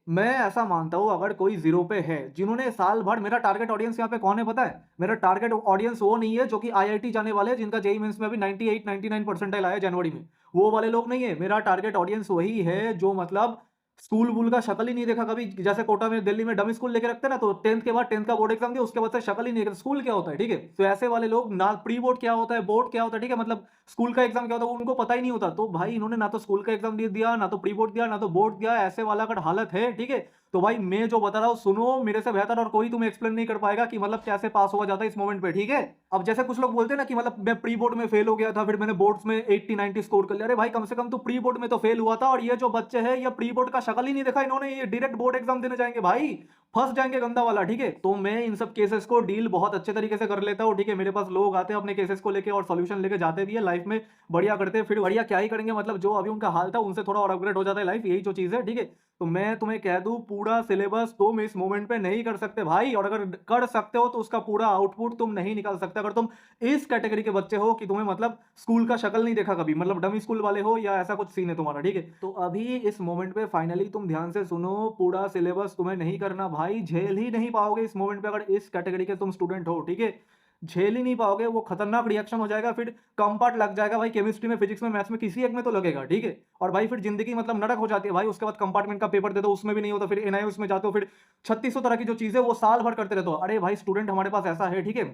मैं ऐसा मानता हूँ अगर कोई ज़ीरो पे है, जिन्होंने साल भर मेरा टारगेट ऑडियंस यहाँ पे कौन है पता है? मेरा टारगेट ऑडियंस वो नहीं है जो कि आईआईटी जाने वाले हैं, जिनका जेईई मेंस में अभी 98-99 परसेंटाइल आया जनवरी में। वो वाले लोग नहीं है, मेरा टारगेट ऑडियंस वही है जो मतलब स्कूल-वूल का शक्ल ही नहीं देखा कभी। जैसे कोटा में, दिल्ली में डमी स्कूल लेके रखते हैं ना, तो 10th के बाद 10th का बोर्ड एग्ज़ाम दिया, उसके बाद से शक्ल ही नहीं देखा, स्कूल क्या होता है, ठीक है? तो ऐसे वाले लोग ना प्री बोर्ड क्या होता है, बोर्ड क्या होता है, ठीक है? मतलब स्कूल का एग्ज़ाम क्या होता है, वो उनको पता ही नहीं होता। तो भाई इन्होंने ना तो स्कूल का एग्ज़ाम दे दिया, ना तो प्री बोर्ड दिया, ना तो बोर्ड दिया, ऐसे वाला अगर हालत है, ठीक है? तो भाई मैं जो बता रहा हूँ सुनो, मेरे से बेहतर और कोई तुम्हें एक्सप्लेन नहीं कर पाएगा कि मतलब कैसे पास हुआ जाता है इस मोमेंट पे, ठीक है? अब जैसे कुछ लोग बोलते हैं ना कि मतलब मैं प्री बोर्ड में फेल हो गया था, फिर मैंने बोर्ड्स में 80-90 स्कोर कर लिया। अरे भाई कम से कम तू प्री बोर्ड में तो फेल हुआ था, और ये जो बच्चे हैं ये प्री बोर्ड का शक्ल ही नहीं देखा इन्होंने, ये डायरेक्ट बोर्ड एग्जाम देने जाएंगे भाई, फंस जाएंगे गंदा वाला, ठीक है? तो मैं इन सब केसेस को डील बहुत अच्छे तरीके से कर लेता हूँ, ठीक है? मेरे पास लोग आते हैं अपने केसेस को लेके और सॉल्यूशन लेके जाते भी है, लाइफ में बढ़िया करते हैं, फिर बढ़िया क्या ही करेंगे, मतलब जो अभी उनका हाल था उनसे थोड़ा और अपग्रेड हो जाता है लाइफ, यही जो चीज़ है, ठीक है? तो मैं तुम्हें कह दूं पूरा सिलेबस तुम इस मोमेंट पे नहीं कर सकते भाई, और अगर कर सकते हो तो उसका पूरा आउटपुट तुम नहीं निकाल सकते अगर तुम इस कैटेगरी के बच्चे हो कि तुम्हें मतलब स्कूल का शक्ल नहीं देखा कभी, मतलब डमी स्कूल वाले हो या ऐसा कुछ सीन है तुम्हारा, ठीक है? तो अभी इस मोमेंट पे फाइनली तुम ध्यान से सुनो, पूरा सिलेबस तुम्हें नहीं करना भाई, झेल ही नहीं पाओगे इस मोमेंट पे अगर इस कैटेगरी के तुम स्टूडेंट हो, ठीक है? झेल ही नहीं पाओगे, वो खतरनाक रिएक्शन हो जाएगा, फिर कम पार्ट लग जाएगा भाई, केमिस्ट्री में, फिजिक्स में, मैथ्स में किसी एक में तो लगेगा, ठीक है? और भाई फिर जिंदगी मतलब नरक हो जाती है भाई, उसके बाद कंपार्टमेंट का पेपर दे दो उसमें भी नहीं होता, फिर एनआईओएस में जाते हो, फिर 3600 तरह की जो चीजें वो साल भर करते रहते हो। अरे भाई स्टूडेंट हमारे पास ऐसा है, ठीक है?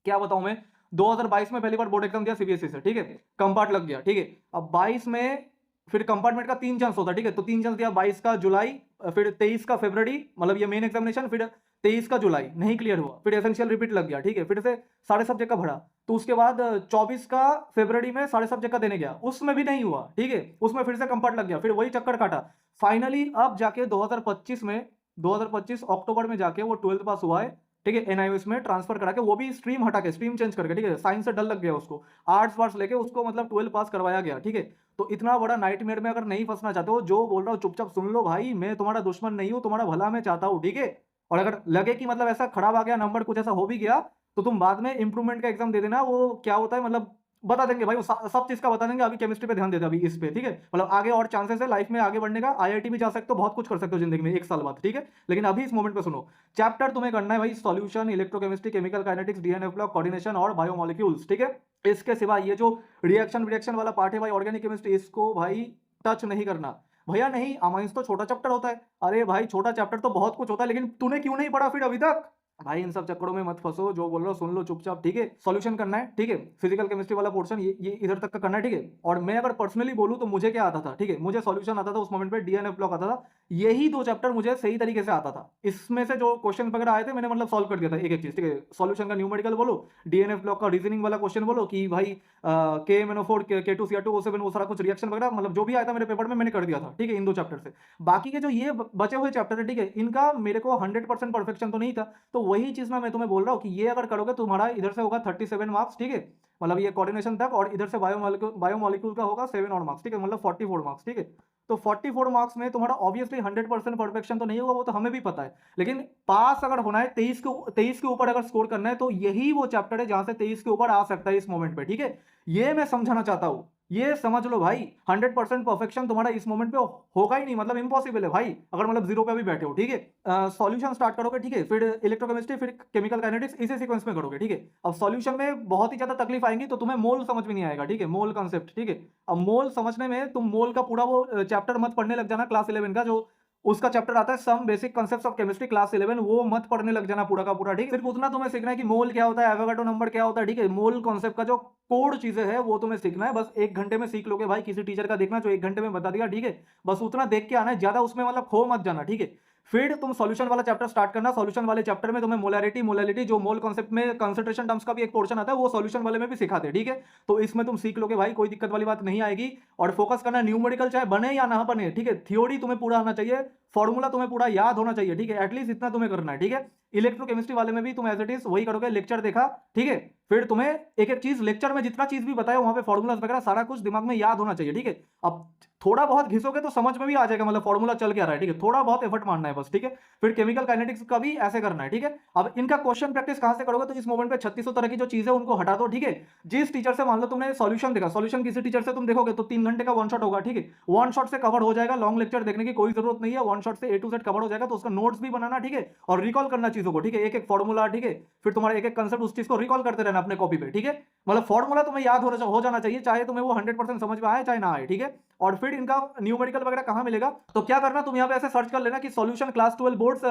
क्या बताऊं मैं, 2022 में पहली बार बोर्ड एग्जाम दिया सीबीएसई से, ठीक है? कंपार्ट लग गया, ठीक है? अब 22 में फिर कंपार्टमेंट का 3 चांस होता है, ठीक है? तो 3 चांस दिया, 22 का जुलाई, फिर 23 का फरवरी, मतलब ये मेन एग्जामिनेशन, फिर 23 का जुलाई नहीं क्लियर हुआ, फिर एसेंशियल रिपीट लग गया, ठीक है? फिर से सारे सब्जेक्ट का भरा, तो उसके बाद 24 का फरवरी में सारे सब्जेक्ट का देने गया, उसमें भी नहीं हुआ, ठीक है? उसमें फिर से कंपार्ट लग गया, फिर वही चक्कर काटा। फाइनली अब जाके 2025 में, 2025 अक्टूबर में जाके वो 12th पास हुआ है, ठीक है? एनआईओएस में ट्रांसफर करा के, वो भी स्ट्रीम हटा के, स्ट्रीम चेंज करके, ठीक है? साइंस से डर लग गया उसको, आर्ट्स वार्ट्स लेके उसको मतलब 12 पास करवाया गया, ठीक है? तो इतना बड़ा नाइटमेयर में अगर नहीं फंसना चाहते हो, जो बोल रहा हूँ चुपचाप सुन लो भाई, मैं तुम्हारा दुश्मन नहीं हूँ, तुम्हारा भला मैं चाहता हूँ, ठीक है? और अगर लगे कि मतलब ऐसा खराब आ गया नंबर, कुछ ऐसा हो भी गया, तो तुम बाद में इंप्रूवमेंट का एग्जाम दे देना, वो क्या होता है मतलब बता देंगे भाई, वो सब चीज का बता देंगे। अभी केमिस्ट्री पे ध्यान देते अभी इस पे, ठीक है? मतलब आगे और चांसेस है लाइफ में आगे बढ़ने का, आईआईटी भी जा सकते हो, बहुत कुछ कर सकते हो जिंदगी में एक साल बाद, ठीक है? लेकिन अभी इस मोमेंट पे सुनो, चैप्टर तुम्हें करना है भाई solution, electrochemistry, chemical kinetics, DNA block, coordination और बायोमोलिक्यूल्स, ठीक है? इसके सिवा ये जो रिएक्शन रिएक्शन वाला पार्ट है भाई, ऑर्गेनिक केमिस्ट्री, इसको भाई टच नहीं करना भैया। नहीं, अमाइंस तो छोटा चैप्टर होता है। अरे भाई छोटा चैप्टर तो बहुत कुछ होता है, लेकिन तूने क्यों नहीं पढ़ा फिर अभी तक? भाई इन सब चक्करों में मत फंसो, जो बोल रहा हूँ सुन लो चुपचाप, ठीक है? सॉल्यूशन करना है, ठीक है? फिजिकल केमिस्ट्री वाला पोर्शन ये इधर तक का करना है, ठीक है? और मैं अगर पर्सनली बोलूँ तो मुझे क्या आता था, ठीक है? मुझे सॉल्यूशन आता था उस मोमेंट पे, डीएनएफ ब्लॉक आता था, यही दो चैप्टर मुझे सही तरीके से आता था। इसमें से जो क्वेश्चन वगैरह आए थे मैंने मतलब सॉल्व कर दिया था एक एक चीज, ठीक है? सॉल्यूशन का न्यूमेरिकल बोलो, डीएनएफ ब्लॉक का रीजनिंग वाला क्वेश्चन बोलो कि भाई के एमएनओ4 के2सीआर2O7 वो सारा कुछ रिएक्शन वगैरह, मतलब जो भी आया था मेरे पेपर में मैंने कर दिया था, ठीक है? इन दो चैप्टर से। बाकी के जो ये बचे हुए चैप्टर है, ठीक है, इनका मेरे को 100% परफेक्शन तो नहीं था। तो वही चीज ना मैं तुम्हें बोल रहा हूँ कि ये अगर करोगे तुम्हारा इधर से होगा 37 मार्क्स, ठीक है? मतलब ये कोऑर्डिनेशन तक, और इधर से बायोमोलिक्यूल का होगा 7 और मार्क्स, ठीक है? मतलब 44 मार्क्स, ठीक है? तो 44 मार्क्स में तुम्हारा ऑब्वियसली 100% परफेक्शन तो नहीं होगा, वो तो हमें भी पता है, लेकिन पास अगर होना है 23 के ऊपर अगर स्कोर करना है, तो यही वो चैप्टर है जहां से 23 के ऊपर आ सकता है इस मोमेंट पे, ठीक है? ये मैं समझाना चाहता हूं, ये समझ लो भाई। 100% परफेक्शन तुम्हारा इस मोमेंट पे होगा ही नहीं, मतलब इम्पॉसिबल है भाई, अगर मतलब जीरो पे भी बैठे हो, ठीक है? सॉल्यूशन स्टार्ट करोगे, ठीक है? फिर इलेक्ट्रोकेमिस्ट्री, फिर केमिकल काइनेटिक्स, इसी सीक्वेंस में करोगे, ठीक है? अब सॉल्यूशन में बहुत ही ज्यादा तकलीफ आएंगी, तो तुम्हें मोल समझ में नहीं आएगा, ठीक है? मोल कॉन्सेप्ट, ठीक है? अब मोल समझने में तुम मोल का पूरा वो चैप्टर मत पढ़ने लग जाना क्लास 11 का, जो उसका चैप्टर आता है some basic concepts of chemistry class 11, वो मत पढ़ने लग जाना पूरा का पूरा, ठीक है? सिर्फ उतना तुम्हें सीखना है कि मोल क्या होता है, एवोगाड्रो नंबर क्या होता है, ठीक है? मोल कॉन्सेप्ट का जो कोड चीजें है वो तुम्हें सीखना है, बस 1 घंटे में सीख लोगे भाई, किसी टीचर का देखना जो 1 घंटे में बता दिया, ठीक है? बस उतना देख के आना है, ज्यादा उसमें मतलब खो मत जाना, ठीक है? फिर तुम सॉल्यूशन वाला चैप्टर स्टार्ट करना, सॉल्यूशन वाले चैप्टर में तुम्हें मोलैरिटी, मोलैलिटी, जो मोल कॉन्सेप्ट में कंसंट्रेशन टर्म्स का भी एक पोर्शन आता है, वो सॉल्यूशन वाले में भी सिखाते हैं, ठीक है? तो इसमें तुम सीख लोगे भाई, कोई दिक्कत वाली बात नहीं आएगी। और फोकस करना न्यूमेरिकल चाहे बने या ना बने, ठीक है? थ्योरी तुम्हें पूरा आना चाहिए, फॉर्मूला तुम्हें पूरा याद होना चाहिए, ठीक है? एटलीस्ट इतना तुम्हें करना है, ठीक है? इलेक्ट्रोकेमिस्ट्री वाले में भी तुम एज इट इज वही करोगे, लेक्चर देखा, ठीक है? फिर तुम्हें एक एक चीज लेक्चर में जितना चीज भी बताया वहां पे फॉर्मूलाज वगैरह सारा कुछ दिमाग में याद होना चाहिए, ठीक है? अब थोड़ा बहुत घिसोगे तो समझ में भी आ जाएगा, मतलब फॉर्मूला चल क्या रहा है, ठीक है? थोड़ा बहुत एफर्ट मारना है बस, ठीक है? फिर केमिकल काइनेटिक्स का भी ऐसे करना है, ठीक है? अब इनका क्वेश्चन प्रैक्टिस कहां से करोगे, तो इस मोमेंट पे 3600 तरह की जो चीजें उनको हटा दो, ठीक है? जिस टीचर से मान लो तुमने सॉल्यूशन देखा, सॉल्यूशन किसी टीचर से तुम देखोगे तो 3 घंटे का वन शॉट होगा, ठीक है? वन शॉट से कवर हो जाएगा, लॉन्ग लेक्चर देखने की कोई जरूरत नहीं है, वन वन शॉट से A to Z कवर हो जाएगा। तो उसका नोट्स भी बनाना, ठीक है, और रिकॉल करना चीजों को, ठीक है, एक एक फॉर्मूला, ठीक है, फिर तुम्हारा एक एक कंसेप्ट उस चीज को रिकॉल करते रहना अपने कॉपी पे, ठीक है। मतलब फॉर्मूला तुम्हें याद हो जाना चाहिए, चाहे तुम्हें वो 100% समझ में आए चाहे ना आए, ठीक है। और फिर इनका न्यूमेरिकल वगैरह कहाँ मिलेगा, तो क्या करना, तुम यहाँ पे ऐसे सर्च कर लेना कि solution class 12 boards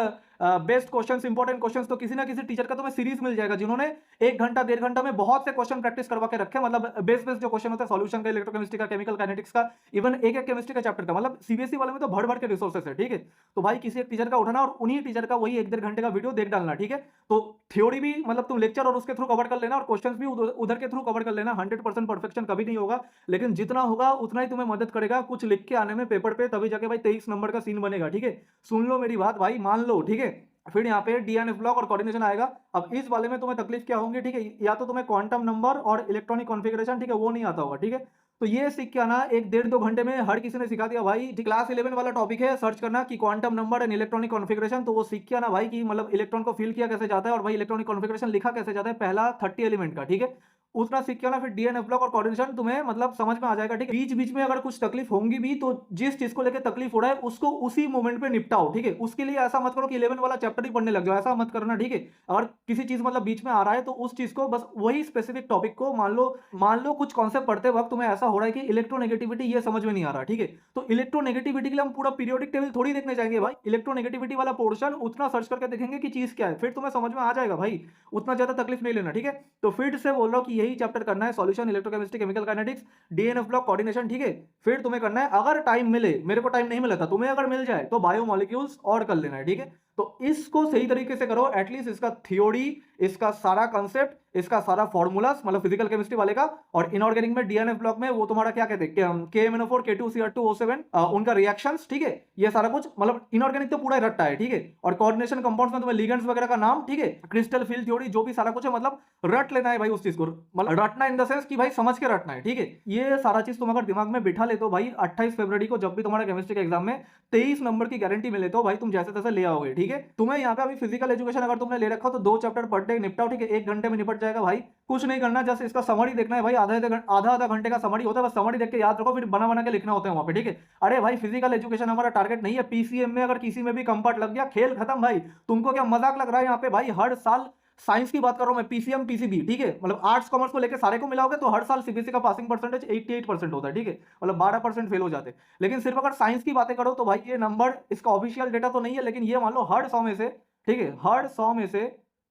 best questions, important questions. तो किसी ना किसी टीचर का तुम्हें सीरीज मिल जाएगा जिन्होंने 1 घंटा 1.5 घंटा में बहुत से क्वेश्चन प्रैक्टिस करवा के रखे, मतलब बेस जो क्वेश्चन होता है सॉल्यूशन का, इलेक्ट्रोकेमिस्ट्री का, केमिकल काइनेटिक्स का, इवन एक एक केमिस्ट्री का चैप्टर का, मतलब सीबीएसई वाले में तो भर भर के रिसोर्सेस है, ठीक है। तो भाई किसी एक टीचर का उठाना और उन्हीं टीचर का वही 1-1.5 घंटे का वीडियो देख डालना, ठीक है। तो थ्योरी भी मतलब तुम लेक्चर और उसके थ्रू कवर कर लेना, और क्वेश्चंस भी उधर के थ्रू कवर कर लेना। 100% परफेक्शन कभी नहीं होगा, लेकिन जितना होगा उतना ही तुम्हें मदद करेगा कुछ लिख के आने में पेपर पे, तभी जाके भाई 23 नंबर का सीन बनेगा, ठीक है। सुन लो मेरी बात भाई, मान लो, ठीक है। फिर यहाँ पे डीएनएफ ब्लॉक और कोऑर्डिनेशन आएगा। अब इस वाले में तुम्हें तकलीफ क्या होंगी, ठीक है, या तो तुम्हें क्वांटम नंबर और इलेक्ट्रॉनिक कॉन्फ़िगरेशन, ठीक है, वो नहीं आता होगा, ठीक है। तो ये सीख के आना 1-1.5-2 घंटे में हर किसी ने सिखा दिया भाई। क्लास 11 वाला टॉपिक है, सर्च करना कि quantum number and electronic configuration, तो वो सीख के आना भाई कि मतलब इलेक्ट्रॉन को फील किया कैसे जाता है और भाई इलेक्ट्रॉनिक कॉन्फ़िगरेशन लिखा कैसे जाता है, पहला 30 एलिमेंट का, ठीक है। उतना सीख के आना, फिर डीएनएफ ब्लॉक और कोऑर्डिनेशन तुम्हें मतलब समझ में आ जाएगा, ठीक है। बीच बीच में अगर कुछ तकलीफ होंगी भी तो जिस चीज को लेकर तकलीफ हो रहा है उसको उसी मोमेंट पे निपटाओ, ठीक है। उसके लिए ऐसा मत करो कि 11 वाला चैप्टर ही पढ़ने लग जाओ, ऐसा मत करना, ठीक है। अगर किसी चीज मतलब बीच में आ रहा है तो उस चीज को बस वही स्पेसिफिक टॉपिक को मान लो कुछ कॉन्सेप्ट पढ़ते वक्त तुम्हें ऐसा हो रहा है कि इलेक्ट्रोनेगेटिविटी ये समझ में नहीं आ रहा, ठीक है। तो इलेक्ट्रोनेगेटिविटी के लिए हम पूरा पीरियोडिक टेबल थोड़ी देखने जाएंगे भाई, इलेक्ट्रोनेगेटिविटी वाला पोर्शन उतना सर्च करके देखेंगे कि चीज क्या है, फिर तुम्हें समझ में आ जाएगा भाई, उतना ज्यादा तकलीफ नहीं लेना, ठीक है। तो फिर से बोल रहा हूं कि यही चैप्टर करना है, solution, electrochemistry, chemical kinetics, DNF block, coordination, ठीक है। फिर तुम्हें करना है, अगर टाइम मिले, मेरे को टाइम नहीं मिला था, तुम्हें अगर मिल जाए तो बायोमोलिक्यूल्स और कर लेना है, ठीक है। तो इसको सही तरीके से करो, एटलीस्ट इसका थ्योरी, इसका सारा कंसेप्ट, इसका सारा फॉर्मूलास, मतलब फिजिकल केमिस्ट्री वाले का, और इनऑर्गेनिक में डीएनएफ ब्लॉक में वो तुम्हारा क्या कहते हैं, KMnO4 K2Cr2O7 उनका रिएक्शंस, ठीक है। ये सारा कुछ मतलब इनऑर्गेनिक तो पूरा ही रट्टा है, ठीक है। और कोऑर्डिनेशन कंपाउंड्स में तुम्हें लिगेंड्स वगैरह का नाम, ठीक है, क्रिस्टल फील्ड थ्योरी, जो भी सारा कुछ है, मतलब रट लेना है भाई उस चीज को, मतलब रटना इन द सेंस कि भाई समझ के रटना है, ठीक है। ये सारा चीज तुम अगर दिमाग में बिठा लेते हो भाई, 28 फरवरी को जब भी तुम्हारा केमिस्ट्री के एग्जाम में 23 नंबर की गारंटी में लेते हो भाई, तुम जैसे तैसे ले आओगे, ठीक है। तुम्हें यहाँ पे अभी फिजिकल एजुकेशन अगर तुमने ले रखा हो तो 2 चैप्टर पर डे निपटाओ, ठीक है, 1 घंटे में निपट जाएगा भाई। कुछ नहीं करना, जस्ट इसका समरी देखना है भाई, आधा घंटे का समरी होता है, बस समरी देख के याद रखो, फिर बना बना के लिखना होता है वहां पे, ठीक है। अरे भाई फिजिकल एजुकेशन हमारा टारगेट नहीं है, पीसीएम में अगर किसी में भी कंपार्ट लग गया खेल खत्म भाई। तुमको क्या मजाक लग रहा है यहाँ पे भाई, हर साल साइंस की बात कर रहा हूं मैं, पीसीएम पीसीबी, ठीक है, मतलब आर्ट्स कॉमर्स को लेकर सारे को मिलाओगे तो हर साल सीबीएसई का पासिंग परसेंटेज 88% होता है, ठीक है, मतलब 12% फेल हो जाते हैं। लेकिन सिर्फ अगर साइंस की बातें करो तो भाई ये नंबर, इसका ऑफिशियल डेटा तो नहीं है, लेकिन ये मान लो हर 100 में से, ठीक है, हर 100 में से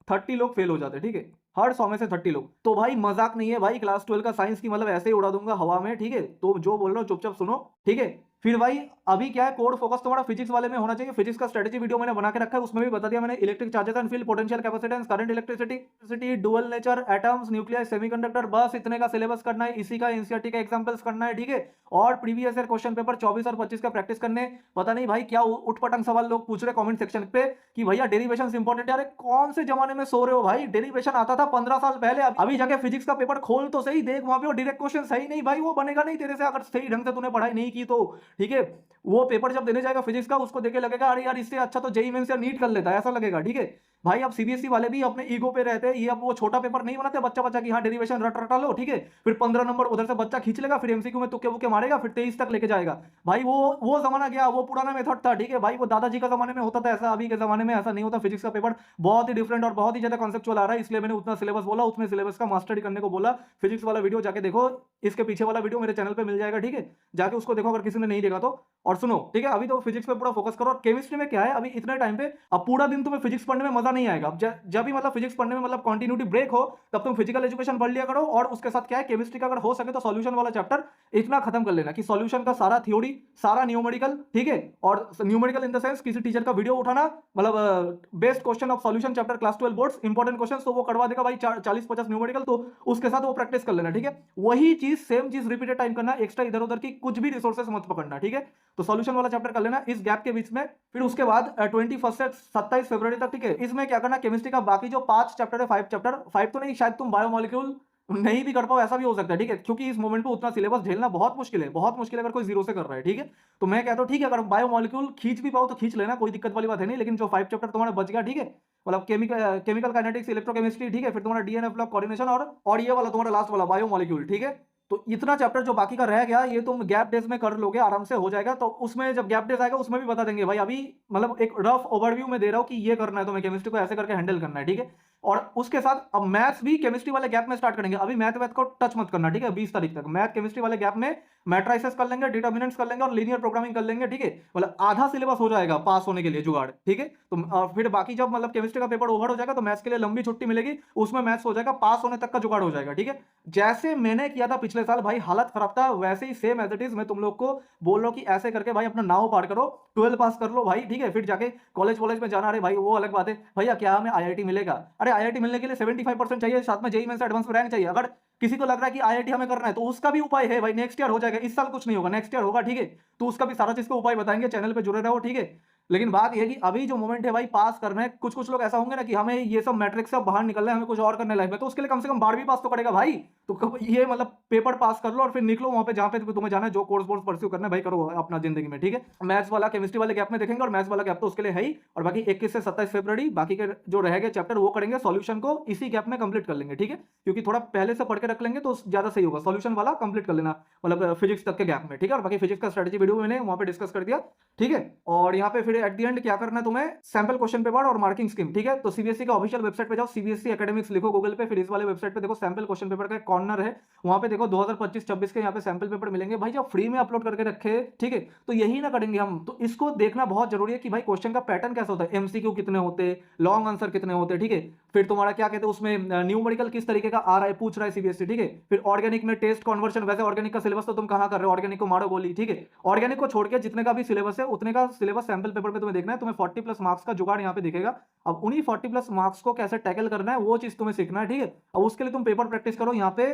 30 लोग फेल हो जाते हैं, ठीक है, हर 100 में से 30 लोग। तो भाई मजाक नहीं है भाई, क्लास 12 का साइंस की मतलब ऐसे ही उड़ा दूंगा हवा में, ठीक है। तो जो बोल रहा हूँ चुपचाप सुनो, ठीक है। फिर भाई अभी क्या है, कोड फोकस तुम्हारा फिजिक्स वाले में होना चाहिए। फिजिक्स का स्ट्रेटेजी वीडियो मैंने बना के रखा है, उसमें भी बता दिया मैंने, electric charges and field, potential, capacitance, current, electricity, dual nature, atoms, nuclear, semiconductor, बस इतने का सिलेबस करना है, इसी का एनसीईआरटी का एग्जांपल्स करना है, ठीक है। और प्रीवियस ईयर क्वेश्चन पेपर 24 और 25 का प्रैक्टिस करने। पता नहीं भाई क्या उठपटांग सवाल लोग पूछ रहे कमेंट सेक्शन पे कि भैया डेरिवेशंस इंपॉर्टेंट है। अरे कौन से जमाने में सो रहे हो भाई, डेरिवेशन आता था 15 साल पहले। अभी जाके फिजिक्स का पेपर खोल तो सही, देख वहां पे वो डायरेक्ट क्वेश्चन सही नहीं भाई, वो बनेगा नहीं तेरे से अगर सही ढंग से तूने पढ़ाई नहीं की तो, ठीक है। वो पेपर जब देने जाएगा फिजिक्स का, उसको देखे लगेगा अरे यार इससे अच्छा तो जेईई मेंस या नीट कर लेता है, ऐसा लगेगा, ठीक है भाई। अब सीबीएसई वाले भी अपने ईगो पे रहते हैं, ये अब वो छोटा पेपर नहीं बनाते बच्चा बच्चा की, हाँ डेरिवेशन रट रटा लो, ठीक है, फिर 15 नंबर उधर से बच्चा खींच लेगा, फिर एमसीक्यू में तुक्के बुक्के मारेगा, फिर 23 तक लेके जाएगा भाई। वो जमाना गया, वो पुराना मेथड था, ठीक है भाई, वो दादाजी का जमाने में होता था ऐसा, अभी के जमाने में ऐसा नहीं होता। फिजिक्स का पेपर बहुत ही डिफरेंट और बहुत ही ज्यादा कॉन्सेप्चुअल आ रहा है, इसलिए मैंने उतना सिलेबस बोला, उसमें सिलेबस का मास्टरी करने को बोला। फिजिक्स वाला वीडियो जाके देखो, इसके पीछे वाला वीडियो मेरे चैनल पे मिल जाएगा, ठीक है, जाके उसको देखो अगर किसी ने नहीं देखा तो। और सुनो, ठीक है, अभी तो फिजिक्स पे पूरा फोकस करो। और केमिस्ट्री में क्या है, अभी इतने टाइम पे अब पूरा दिन तुम्हें फिजिक्स पढ़ने में मजा नहीं आएगा। जब भी मतलब फिजिक्स पढ़ने में मतलब कंटिन्यूटी ब्रेक हो, तब तुम फिजिकल एजुकेशन पढ़ लिया करो, और उसके साथ क्या है, केमिस्ट्री का अगर हो सके तो सॉल्यूशन वाला चैप्टर इतना खत्म कर लेना कि सॉल्यूशन का सारा थ्योरी, सारा न्यूमेरिकल, ठीक है। और न्यूमेरिकल इन द सेंस किसी टीचर का वीडियो उठाना, मतलब best question of solution chapter class 12 boards, important question, तो वो करवा देगा भाई 40-50 न्यूमेरिकल, तो उसके साथ वो प्रैक्टिस कर लेना, ठीक है। वही चीज, सेम चीज रिपीटेड टाइम करना, एक्स्ट्रा इधर उधर की कुछ भी रिसोर्सेस मत पकड़ना, ठीक है। तो सॉल्यूशन वाला चैप्टर कर लेना इस गैप के बीच में। फिर उसके बाद 21 से 27 फरवरी तक, ठीक है, इसमें क्या करना, केमिस्ट्री का बाकी जो 5 चैप्टर है, 5 चैप्टर, 5 तो नहीं, शायद तुम बायोमोलिक्यूल नहीं भी कर पाओ, ऐसा भी हो सकता है, ठीक है, क्योंकि इस मोमेंट पे उतना सिलेबस झेलना बहुत मुश्किल है, बहुत मुश्किल है अगर कोई जीरो से कर रहा है, ठीक है। तो मैं कहता हूं ठीक है, अगर बायोमोलिक्यूल खींच भी पाओ तो खींच लेना, कोई दिक्कत वाली बात है नहीं, लेकिन जो 5 चैप्टर तुम्हारा बच गया, ठीक है, मतलब केमिकल काइनेटिक्स, इलेक्ट्रोकेमिस्ट्री, ठीक है, फिर तुम्हारा डीएनएफ ब्लॉक, कोऑर्डिनेशन, और ये वाला तुम्हारा लास्ट वाला बायोमोलिक्यूल, ठीक है। तो इतना चैप्टर जो बाकी का रह गया ये तुम गैप डेज में कर लोगे, आराम से हो जाएगा। तो उसमें जब गैप डेज आएगा उसमें भी बता देंगे भाई। अभी मतलब एक रफ ओवरव्यू में दे रहा हूँ कि ये करना है तुम्हें, केमिस्ट्री को ऐसे करके हैंडल करना है, ठीक है। और उसके साथ अब मैथ्स भी केमिस्ट्री वाले गैप में स्टार्ट करेंगे। अभी मैथ को टच मत करना, ठीक है। 20 तारीख तक मैथ केमिस्ट्री वाले गैप में मैट्राइसेस कर लेंगे, डिटर्मिनेंट्स कर लेंगे और लीनियर प्रोग्रामिंग कर लेंगे, ठीक है। मतलब आधा सिलेबस हो जाएगा पास होने के लिए जुगाड़, ठीक है। तो फिर बाकी जब मतलब केमिस्ट्री का पेपर ओवर हो जाएगा तो मैथ्स के लिए लंबी छुट्टी मिलेगी, उसमें मैथ्स हो जाएगा, पास होने तक का जुगाड़ हो जाएगा, ठीक है। जैसे मैंने किया था पिछले साल भाई, हालत खराब था, वैसे ही सेम एज इट इज मैं तुम लोग को बोल रहा हूँ कि ऐसे करके भाई अपना नाव पार करो, 12 पास कर लो भाई, ठीक है। फिर जाके कॉलेज वॉलेज में जाना, अरे भाई वो अलग बात है भैया, क्या हमें आईआईटी मिलेगा? अरे आईआईटी मिलने के लिए 75% चाहिए, साथ में जेईई मेंस एडवांस में रैंक चाहिए। अगर किसी को लग रहा है कि आईआईटी हमें करना है तो उसका भी उपाय है भाई, नेक्स्ट ईयर हो जाएगा, इस साल कुछ नहीं होगा, नेक्स्ट ईयर होगा, ठीक है। तो उसका भी सारा चीज का उपाय बताएंगे, चैनल पे जुड़े रहो, ठीक है। लेकिन बात यह है कि अभी जो मोमेंट है भाई, पास करना है। कुछ कुछ लोग ऐसा होंगे ना कि हमें ये सब मैट्रिक्स से बाहर निकलना है, हमें कुछ और करना है लाइफ में, तो उसके लिए कम से कम 12वीं पास तो करेगा भाई। तो ये मतलब पेपर पास कर लो और फिर निकलो वहां पे जहां पे तुम्हें जाना है, जो कोर्स वोर्स परस्यू करना है भाई, करो अपना जिंदगी में, ठीक है। मैथ्स वाला केमिस्ट्री वाले गैप में देखेंगे, और मैथ्स वाला गैप तो उसके लिए है ही। और बाकी 21 से 27 फरवरी बाकी के जो रह गए चैप्टर वो करेंगे, सॉल्यूशन को इसी गैप में कंप्लीट कर लेंगे, ठीक है। क्योंकि थोड़ा पहले से पढ़ के रख लेंगे तो ज्यादा सही होगा, सॉल्यूशन वाला कंप्लीट कर लेना, मतलब फिजिक्स तक के गैप में, ठीक है। और बाकी फिजिक्स का स्ट्रेटेजी वीडियो मैंने वहां पे डिस्कस कर दिया, ठीक है। और यहाँ पे फिर एट द एंड क्या करना है तुम्हें, सैंपल क्वेश्चन पेपर और मार्किंग स्कीम, ठीक है। तो सीबीएसई का ऑफिशियल वेबसाइट पे जाओ, सीबीएसई एकेडमिक्स लिखो गूगल पे, फिर इस वाले वेबसाइट पे देखो सैंपल क्वेश्चन पेपर का कॉर्नर है, वहां पे देखो 2025-26 के यहाँ पे सैंपल पेपर मिलेंगे भाई, जब फ्री में अपलोड करके रखे, ठीक है। तो यही ना करेंगे हम, तो इसको देखना बहुत जरूरी है कि भाई क्वेश्चन का पैटर्न कैसा होता है, एमसीक्यू कितने होते, लॉन्ग आंसर कितने होते, ठीक है। फिर तुम्हारा क्या कहते हैं उसमें न्यूमेरिकल किस तरीके का आ रहा है, पूछ रहा है सीबीएसई, ठीक है। फिर ऑर्गेनिक में टेस्ट कन्वर्शन, वैसे ऑर्गेनिक का सिलेबस तो तुम कहां कर रहे हो, ऑर्गेनिक को मारो गोली, ठीक है। ऑर्गेनिक को छोड़ के जितने का भी सिलेबस है उतने का सिलेबस सैंपल पेपर में तुम्हें देखना है, तुम्हें 40+ मार्क्स का जुगाड़ यहाँ पे दिखेगा। अब उन्हीं 40+ मार्क्स को कैसे टैकल करना है वो चीज तुम्हें सीखना है, ठीक है। अब उसके लिए तुम पेपर प्रैक्टिस करो यहाँ पे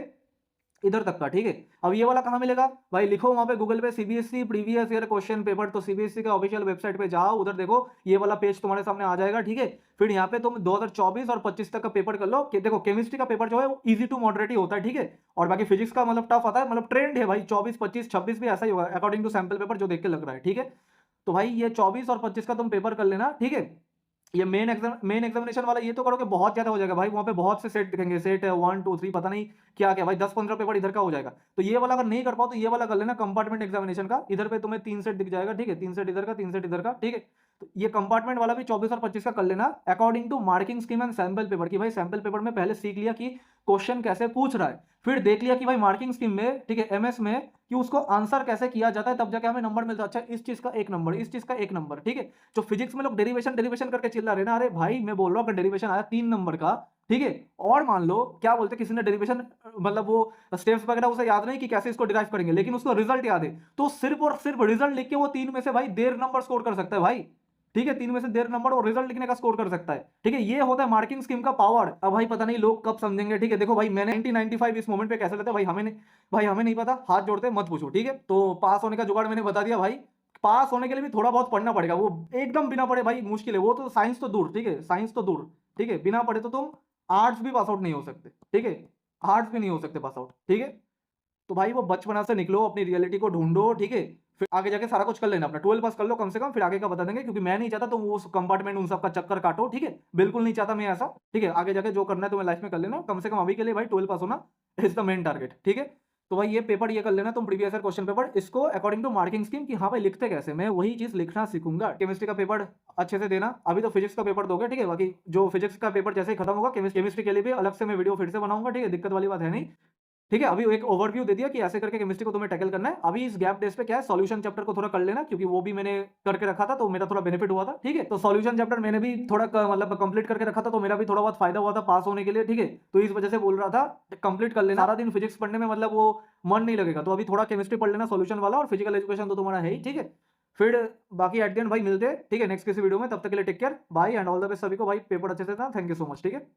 इधर तक का, ठीक है। अब ये वाला कहां मिलेगा भाई, लिखो वहां पे गूगल पे CBSE previous year question paper, तो सीबीएसई का ऑफिशियल वेबसाइट पे जाओ, उधर देखो ये वाला पेज तुम्हारे सामने आ जाएगा, ठीक है। फिर यहाँ पे तुम 2024 और 25 तक का पेपर कर लो, कि देखो केमिस्ट्री का पेपर जो है वो इजी टू मॉडरेट ही होता है, ठीक है। और बाकी फिजिक्स का मतलब टफ आता है, मतलब ट्रेंड है भाई, 24, 25, 26 भी ऐसा ही होगा अकॉर्डिंग टू सैंपल पेपर जो देख के लग रहा है, ठीक है। तो भाई ये 24 और 25 का तुम पेपर कर लेना, ठीक है। ये मेन एग्जामिनेशन वाला ये तो करोगे बहुत ज्यादा हो जाएगा भाई, वहां पे बहुत से सेट दिखेंगे, सेट है 1 2 3 पता नहीं क्या क्या भाई, 10-15 पेपर इधर का हो जाएगा। तो ये वाला अगर नहीं कर पाओ तो ये वाला कर लेना कंपार्टमेंट एग्जामिनेशन का, इधर पे तुम्हें 3 सेट दिख जाएगा, ठीक है। 3 सेट इधर का, 3 सेट इधर का, ठीक है। तो ये कंपार्टमेंट वाला भी 24 और 25 का कर लेना according to marking scheme and sample paper की। भाई सैंपल पेपर में पहले सीख लिया कि क्वेश्चन कैसे पूछ रहा है, फिर देख लिया कि भाई मार्किंग स्कीम में, ठीक है, एमएस में कि उसको आंसर कैसे किया जाता है, तब जाके हमें नंबर मिलता है। अच्छा इस चीज का 1 नंबर, इस चीज का 1 नंबर, ठीक है। जो फिजिक्स में लोग डेरिवेशन डेरिवेशन करके चिल्ला रहे ना, अरे भाई मैं बोल रहा हूँ अगर डेरिवेशन आया 3 नंबर का, ठीक है, और मान लो क्या बोलते किसी ने डेरिवेशन मतलब वो स्टेप्स वगैरह उसे याद नहीं कि कैसे इसको डिराइव करेंगे, लेकिन उसको रिजल्ट याद है, तो सिर्फ और सिर्फ रिजल्ट लिख के वो 3 में से भाई 1.5 नंबर स्कोर कर सकता है भाई, ठीक है। 3 में से 1.5 नंबर और रिजल्ट लिखने का स्कोर कर सकता है, ठीक है। ये होता है मार्किंग स्कीम का पावर। अब भाई पता नहीं लोग कब समझेंगे, ठीक है। देखो भाई मैंने 1995 इस मोमेंट पे कैसे लेते भाई, हमें नहीं पता, हाथ जोड़ते मत पूछो, ठीक है। तो पास होने का जुगाड़ मैंने बता दिया भाई। पास होने के लिए भी थोड़ा बहुत पढ़ना पड़ेगा, वो एकदम बिना पढ़े भाई मुश्किल है, वो तो साइंस तो दूर, ठीक है, साइंस तो दूर, ठीक है। बिना पढ़े तो तुम आर्ट्स भी पास आउट नहीं हो सकते, ठीक है, आर्ट्स भी नहीं हो सकते पास आउट, ठीक है। तो भाई वो बचपना से निकलो, अपनी रियलिटी को ढूंढो, ठीक है। फिर आगे जाके सारा कुछ कर लेना, अपना 12 पास कर लो कम से कम, फिर आगे का बता देंगे, क्योंकि मैं नहीं चाहता तुम वो कंपार्टमेंट उन सबका चक्कर काटो, ठीक है। बिल्कुल नहीं चाहता मैं ऐसा, ठीक है। आगे जाके जो करना है तुम्हें लाइफ में कर लेना, कम से कम अभी के लिए भाई 12 पास होना इज द मेन टारगेट, ठीक है। तो भाई ये पेपर ये कर लेना तुम, प्रीवियस ईयर क्वेश्चन पेपर, इसको अकॉर्डिंग टू मार्किंग स्कीम कि हाँ भाई लिखते कैसे, मैं वही चीज लिखना सीखूंगा। केमिस्ट्री का पेपर अच्छे से देना, अभी तो फिजिक्स का पेपर दोगे, ठीक है। बाकी जो फिजिक्स का पेपर जैसे ही खत्म होगा केमिस्ट्री के लिए भी अलग से मैं वीडियो फिर से बनाऊंगा, ठीक है, दिक्कत वाली बात है नहीं, ठीक है। अभी एक ओवरव्यू दे दिया कि ऐसे करके केमिस्ट्री को तुम्हें टैकल करना है। अभी इस गैप डेज पे क्या है, सॉल्यूशन चैप्टर को थोड़ा कर लेना, क्योंकि वो भी मैंने करके रखा था तो मेरा थोड़ा बेनिफिट हुआ था, ठीक है। तो सॉल्यूशन चैप्टर मैंने भी थोड़ा मतलब कंप्लीट करके रखा था, तो मेरा भी थोड़ा बहुत फायदा हुआ था पास होने के लिए, ठीक है। तो इस वजह से बोल रहा था कंप्लीट कर लेना, सारा दिन फिजिक्स पढ़ने में मतलब वो मन नहीं लगेगा, तो अभी थोड़ा केमिस्ट्री पढ़ लेना सॉल्यूशन वाला, और फिजिकल एजुकेशन तो तुम्हारा है ही, ठीक है। फिर बाकी एट द एंड भाई मिलते हैं, ठीक है, नेक्स्ट किसी वीडियो में। तब तक के लिए take care, bye and all the best सभी को भाई, पेपर अच्छे से था, थैंक यू सो मच, ठीक है।